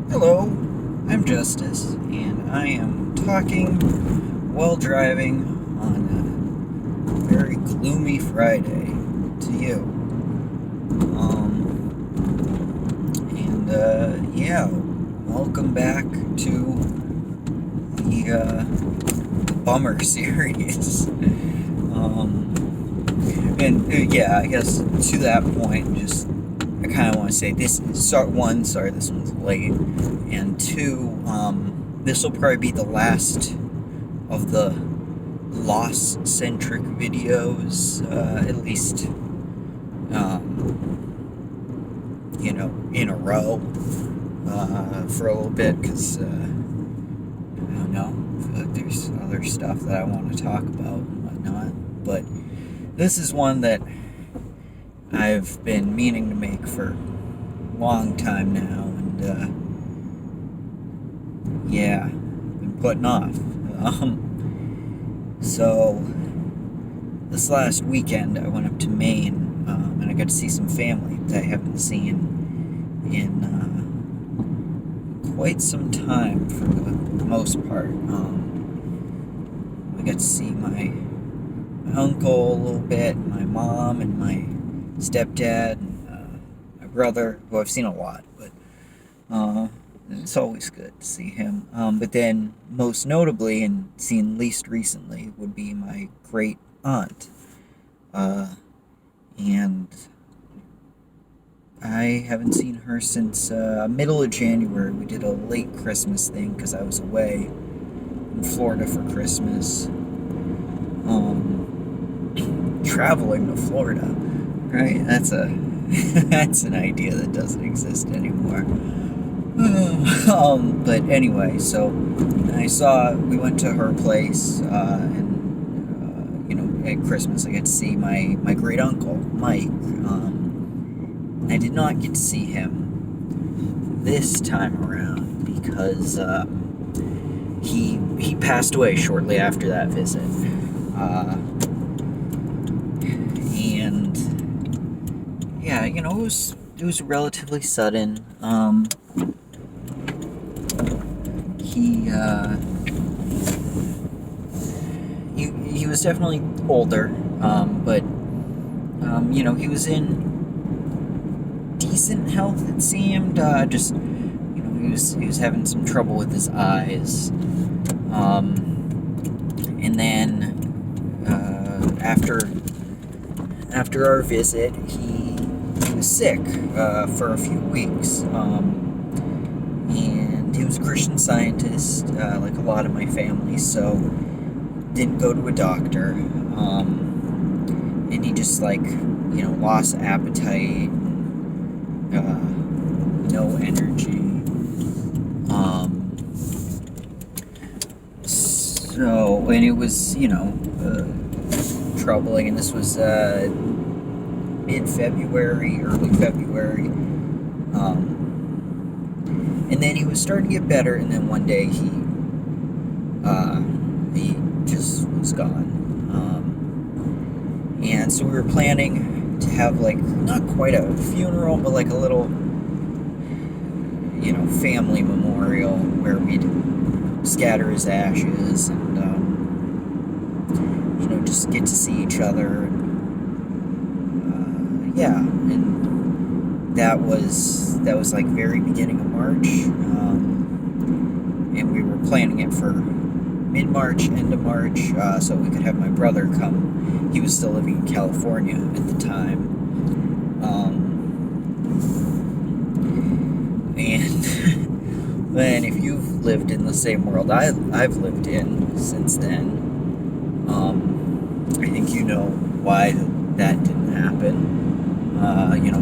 Hello, I'm Justice, and I am talking while driving on a very gloomy Friday to you. Yeah, welcome back to the Bummer series. Yeah, I guess to that point, just I kind of want to say this. Sorry, this one's late, and two, this will probably be the last of the loss-centric videos, at least, in a row, for a little bit, because, I don't know, I feel like there's other stuff that I want to talk about and whatnot, but this is one that I've been meaning to make for a long time now, and, yeah, been putting off. So, this last weekend I went up to Maine, and I got to see some family that I haven't seen in quite some time for the most part. I got to see my uncle a little bit, my mom, and my stepdad, and my brother, who I've seen a lot, but it's always good to see him. But then, most notably, and seen least recently, would be my great aunt. And I haven't seen her since middle of January. We did a late Christmas thing because I was away in Florida for Christmas. Traveling to Florida, right? That's that's an idea that doesn't exist anymore. But anyway, so we went to her place, and at Christmas I got to see my great uncle Mike. I did not get to see him this time around because he passed away shortly after that visit, and yeah, it was relatively sudden. He was definitely older, but he was in decent health. It seemed just he was having some trouble with his eyes, and then after our visit, he was sick for a few weeks. And he was a Christian Scientist, like a lot of my family, so didn't go to a doctor. And he just lost appetite, no energy. And it was, troubling, and this was mid-February, early February. And then he was starting to get better, and then one day he just was gone. And so we were planning to have not quite a funeral, but like a little, family memorial where we'd scatter his ashes and just get to see each other. And, yeah, and that was like very beginning of March, and we were planning it for mid-March, end of March, so we could have my brother come. He was still living in California at the time, and then if you've lived in the same world I've lived in since then, I think you know why that didn't happen.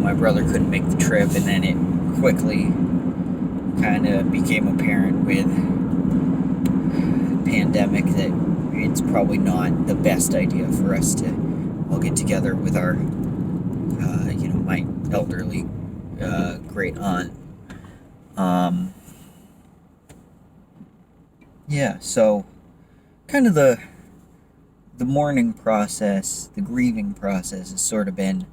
My brother couldn't make the trip, and then it quickly kind of became apparent with the pandemic that it's probably not the best idea for us to all get together with our, my elderly great aunt. Yeah, so kind of the mourning process, the grieving process has sort of been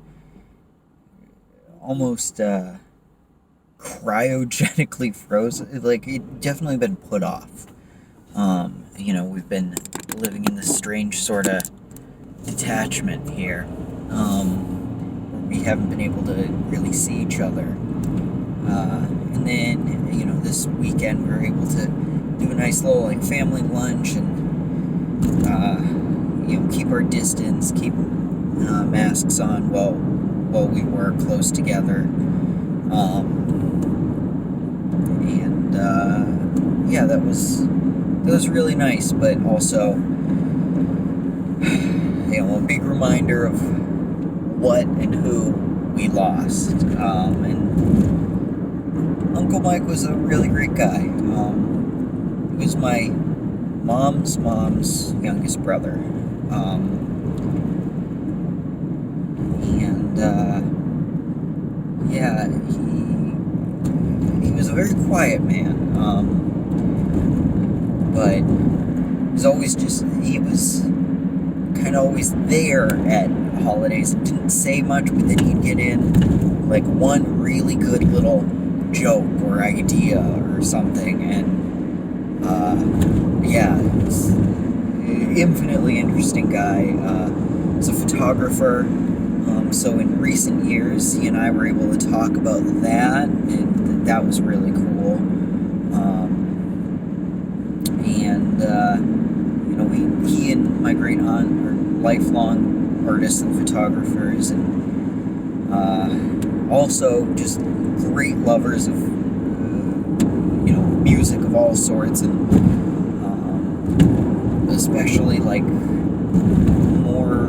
almost cryogenically frozen. Like, it definitely been put off. We've been living in this strange sort of detachment here. Where we haven't been able to really see each other. And then, this weekend we were able to do a nice little, like, family lunch and, keep our distance, keep masks on while we were close together. Yeah, that was really nice, but also, a big reminder of what and who we lost. And Uncle Mike was a really great guy. He was my mom's youngest brother. Yeah, he was a very quiet man. But he was kind of always there at holidays. Didn't say much, but then he'd get in like one really good little joke or idea or something, and he's an infinitely interesting guy. He's a photographer, so in recent years he and I were able to talk about that, and that was really cool. He and my great aunt are lifelong artists and photographers, and also just great lovers of music of all sorts, and especially like more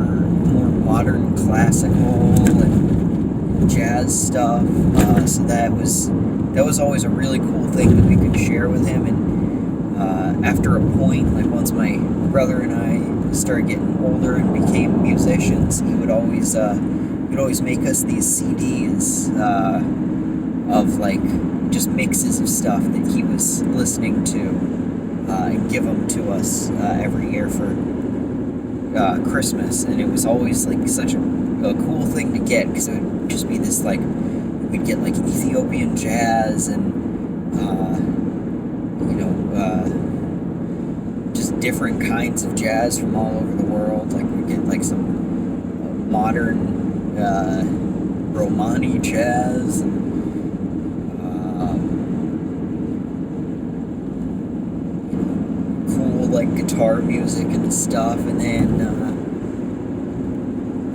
modern classical and jazz stuff. So that was always a really cool thing that we could share with him. And after a point, like once my brother and I started getting older and became musicians, he would always make us these CDs of like just mixes of stuff that he was listening to, and give them to us every year for Christmas. And it was always like such a cool thing to get, because it would just be this like, we'd get like Ethiopian jazz and just different kinds of jazz from all over the world. Like we'd get like some modern Romani jazz, and cool like guitar music and stuff. And then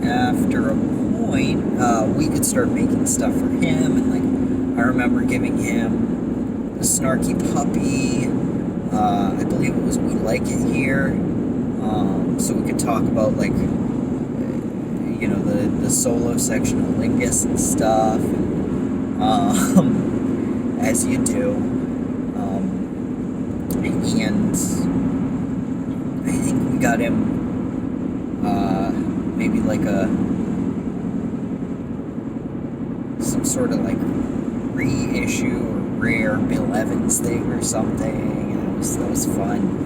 after a point, we could start making stuff for him. And like I remember giving him a Snarky Puppy. I believe it was We Like It Here. So we could talk about like the solo section of Lingus and stuff, as you do. And I think we got him maybe like some sort of like reissue or rare Bill Evans thing or something, and that was fun.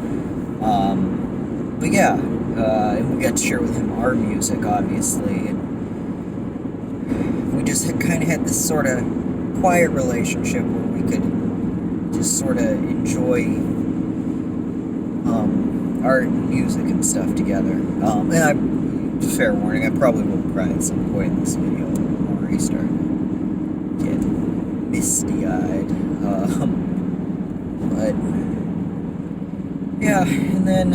But yeah, and we got to share with him our music, obviously, and we just kind of had this sort of quiet relationship where we could just sort of enjoy art and music and stuff together. And fair warning, I probably will cry at some point in this video. I'm already starting to get misty-eyed. But yeah, and then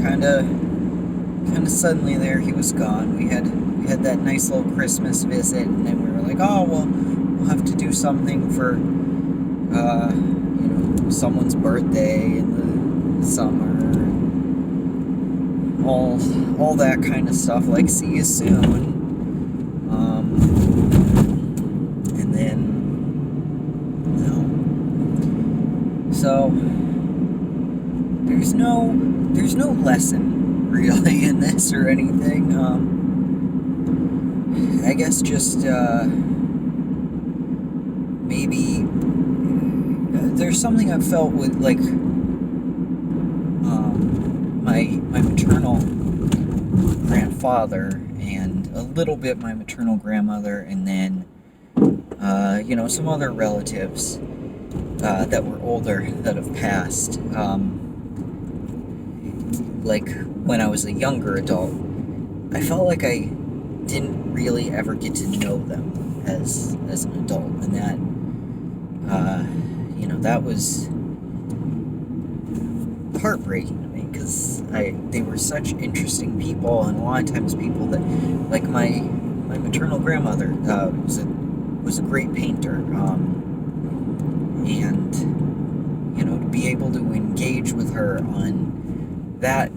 kind of suddenly there he was gone. We had that nice little Christmas visit, and then we were like, oh well, we'll have to do something for someone's birthday in the summer, all that kind of stuff, like see you soon. And then so there's no lesson really in this or anything. I guess just maybe there's something I've felt with like my maternal grandfather, and a little bit my maternal grandmother, and then some other relatives that were older that have passed. Like when I was a younger adult, I felt like I didn't really ever get to know them as an adult, and that was heartbreaking to me because they were such interesting people, and a lot of times people that, like my maternal grandmother, was a great painter, and to be able to engage with her on that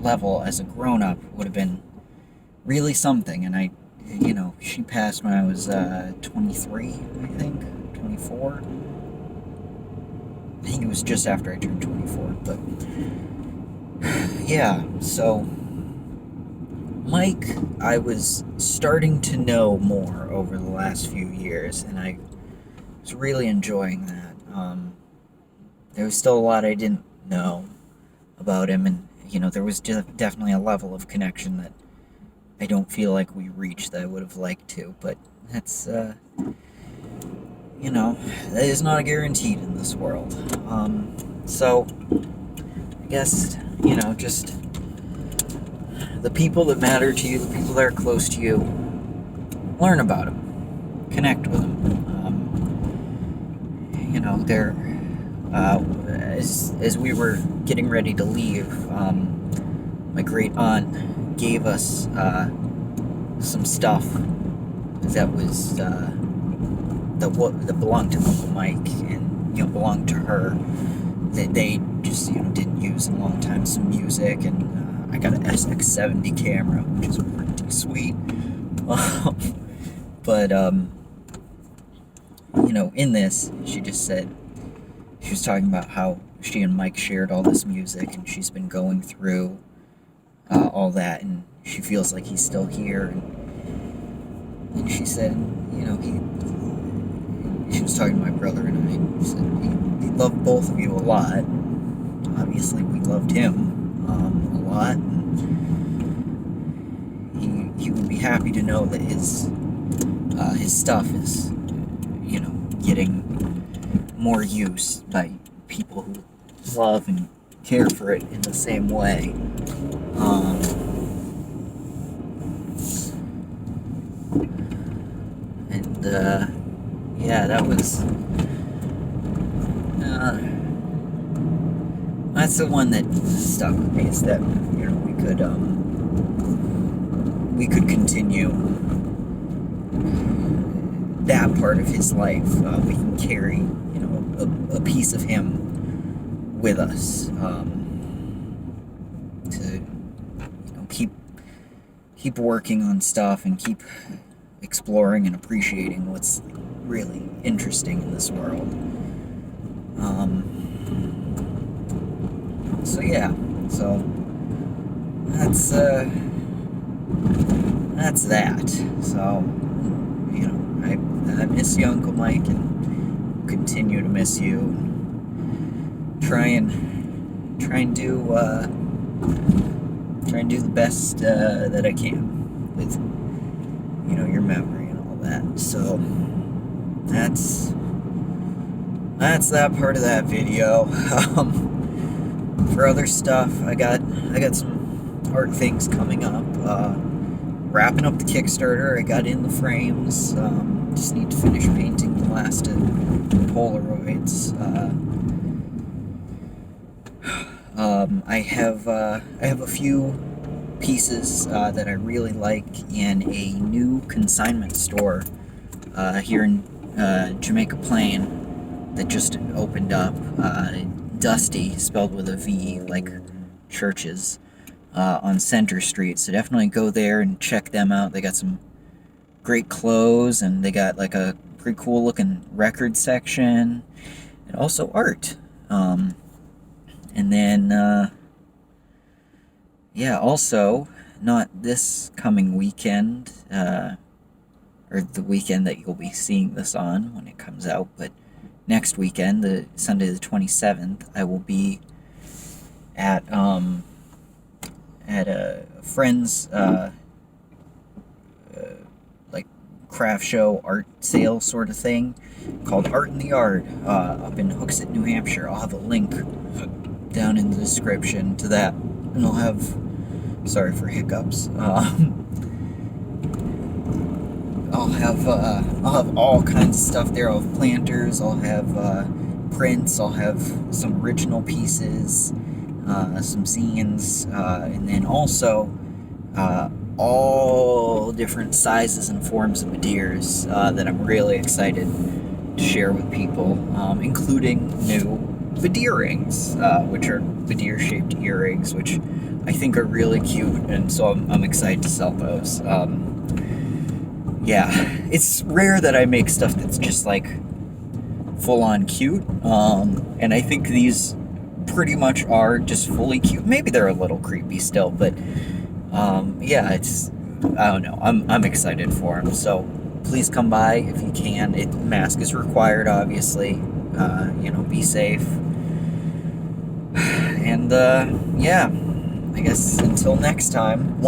level as a grown up would have been really something. And she passed when I was 23, I think, 24. I think it was just after I turned 24, but yeah, so Mike, I was starting to know more over the last few years, and I was really enjoying that. There was still a lot I didn't know about him, and there was definitely a level of connection that I don't feel like we reached that I would have liked to, but that's that is not guaranteed in this world. So I guess just the people that matter to you, the people that are close to you, learn about them, connect with them. They're as we were getting ready to leave, my great aunt gave us some stuff that was that belonged to Uncle Mike, and belonged to her, that they just didn't use in a long time. Some music, and I got an SX70 camera, which is pretty sweet. But in this, she just said, she was talking about how she and Mike shared all this music, and she's been going through all that, and she feels like he's still here. And she said, she was talking to my brother and I. She said he loved both of you a lot. Obviously, we loved him a lot. And he would be happy to know that his stuff is, getting more use by people who love and care for it in the same way. Yeah, that was that's the one that stuck with me, is that we could continue that part of his life. We can carry a piece of him with us, to keep working on stuff and keep exploring and appreciating what's really interesting in this world. So yeah, so that's that. So I miss you, Uncle Mike, and continue to miss you. Try and do the best that I can with your memory and all that. So that's that part of that video. For other stuff, I got some art things coming up. Wrapping up the Kickstarter. I got in the frames. Just need to finish painting the last of the Polaroids. I have a few pieces that I really like in a new consignment store here in Jamaica Plain that just opened up. Dusty, spelled with a V, like churches, on Center Street. So definitely go there and check them out. They got some great clothes, and they got like a pretty cool looking record section, and also art. And then also, not this coming weekend, or the weekend that you'll be seeing this on when it comes out, but next weekend, the Sunday the 27th, I will be at a friend's craft show, art sale sort of thing called Art in the Yard up in Hooksett, New Hampshire. I'll have a link down in the description to that, and I'll have, sorry for hiccups, I'll have all kinds of stuff there. I'll have planters, I'll have prints, I'll have some original pieces, some zines, and then also all different sizes and forms of Madeiras that I'm really excited to share with people, including new Madeira rings, which are Madeira-shaped earrings, which I think are really cute, and so I'm excited to sell those. Yeah, it's rare that I make stuff that's just like full-on cute, and I think these pretty much are just fully cute. Maybe they're a little creepy still, but yeah, it's, I don't know, I'm excited for them. So please come by if you can. Mask is required, obviously. You know, be safe. And yeah, I guess until next time,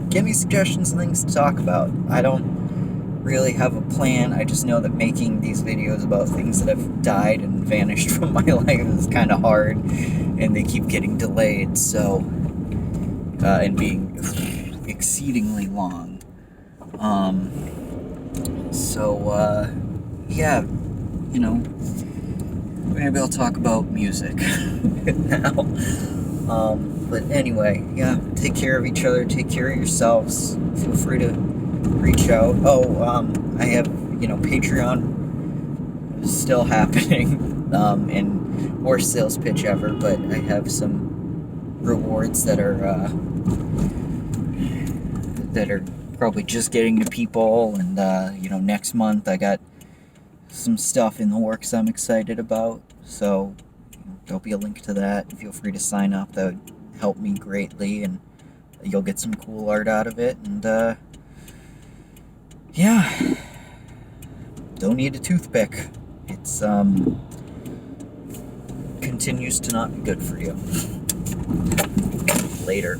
give me suggestions and things to talk about. I don't really have a plan. I just know that making these videos about things that have died and vanished from my life is kind of hard, and they keep getting delayed, so and being exceedingly long. So yeah, you know, maybe I'll talk about music now. But anyway, yeah, take care of each other, take care of yourselves. Feel free to reach out. I have, you know, Patreon is still happening, and worst sales pitch ever, but I have some rewards that are probably just getting to people, and you know, next month I got some stuff in the works I'm excited about, so there'll be a link to that. Feel free to sign up. That would help me greatly, and you'll get some cool art out of it. And yeah, don't need a toothpick. It's continues to not be good for you. Later.